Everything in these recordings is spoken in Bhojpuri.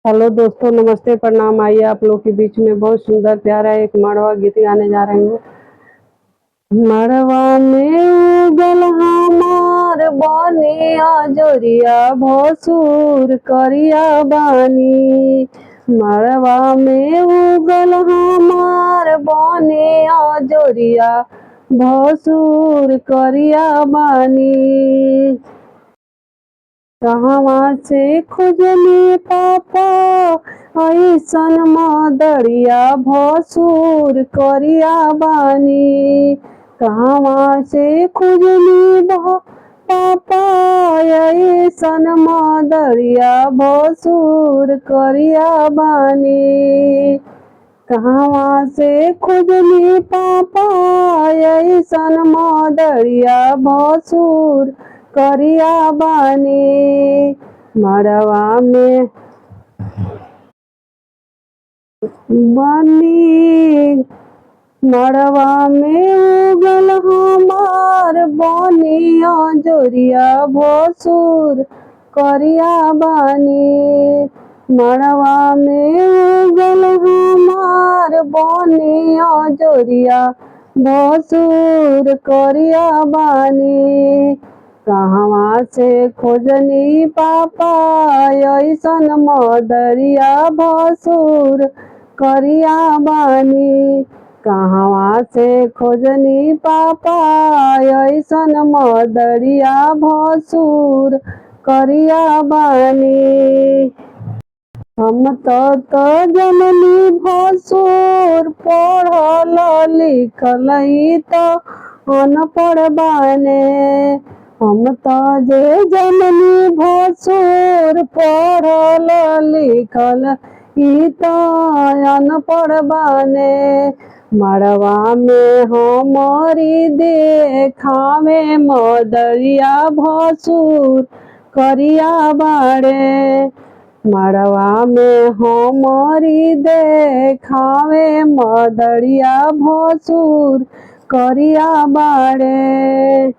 हेलो दोस्तों, नमस्ते, प्रणाम। आइए आप लोग के बीच में बहुत सुंदर प्यारा एक मड़वा गीत गाने जा रहे हैं। मड़वा में उगल हमार बनिया जोरिया भसुर करिया बानी। मड़वा में उगल हमार बनिया जोरिया भसुर करिया बानी। कहवा से खुजली पापा ऐसन मदरिया भसुर करिया बानी। कहवा से खुजली पापा ऐसन मदरिया भसुर करिया बानी। कहवा से खुजली पापा ऐसन मदरिया भसुर करिया बानी। मड़वा में बनी, मड़वा में उगल हमार बनिया जोरिया भसुर करिया बानी। मड़वा में उगल हमार बनिया जोरिया भसुर करिया बानी। कहवा से खोजनी पापा ऐसन मदरिया भसुर करिया बानी। कहवा से खोजनी पापा ऐसन मदरिया भसुर करिया बानी। हम तो जननी भसुर पढ़ल लिखल तो अनपढ़ बाने। हम तो जननी भसुर पढ़ल लिखल तो अनपढ़ बाने। मड़वा में हमारी देखावे मदरिया भसुर करिया बाड़े। मड़वा में हमारी देखावे मदरिया भसुर करिया बाड़े।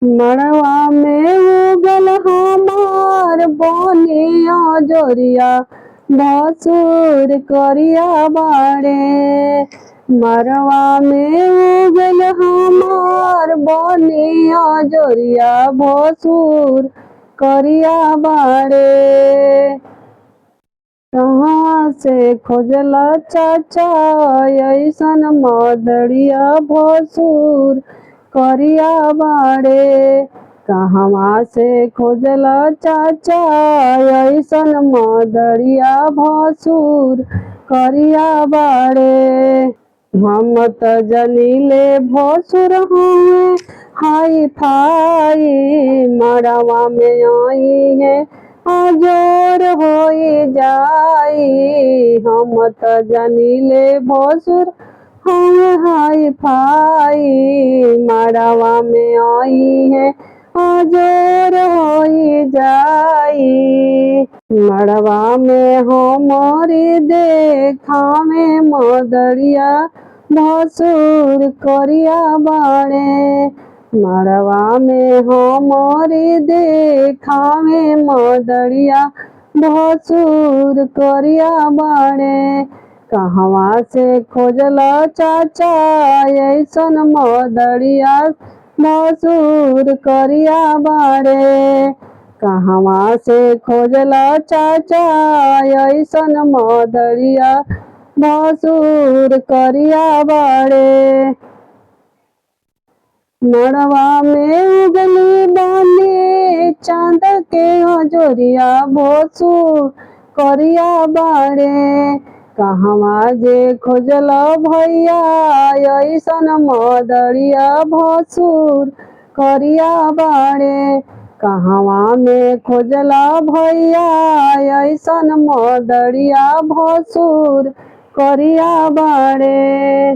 मड़वा में उगल हमार बनिया जोरिया भसुर करिया बाड़े। मड़वा में उगल हमार बनिया जोरिया भसुर करिया बाड़े। कहाँ से खोजला चाचा ऐसन मदरिया भसुर करिया बाड़े। कहवा से खोजला चाचा ऐसन मदरिया भसुर करिया बाड़े। हम त जनीले भसुर हैं हाई फाई। मड़वा में आई है अजोर हो जाई। हम त जनीले भसुर हम हाई फाई। मड़वा में आई है अजोर हो जाई। मड़वा में हमारी देखावे मदरिया भसुर करिया बाड़े। मड़वा में हमारी देखावे मदरिया भसुर करिया बाड़े। कहवा से खोजला चाचा ऐसन मदरिया भसुर करिया बाड़े। कहवा से खोजला चाचा ऐसन मदरिया भसुर करिया बाड़े। मड़वा में उगली बानी चांद के जोरिया भसुर करिया बाड़े। कहवा जे खोजला भैया ऐसन मदरिया भसुर करिया बाड़े। कहवा में खोजला भैया ऐसन मदरिया भसुर करिया बाड़े।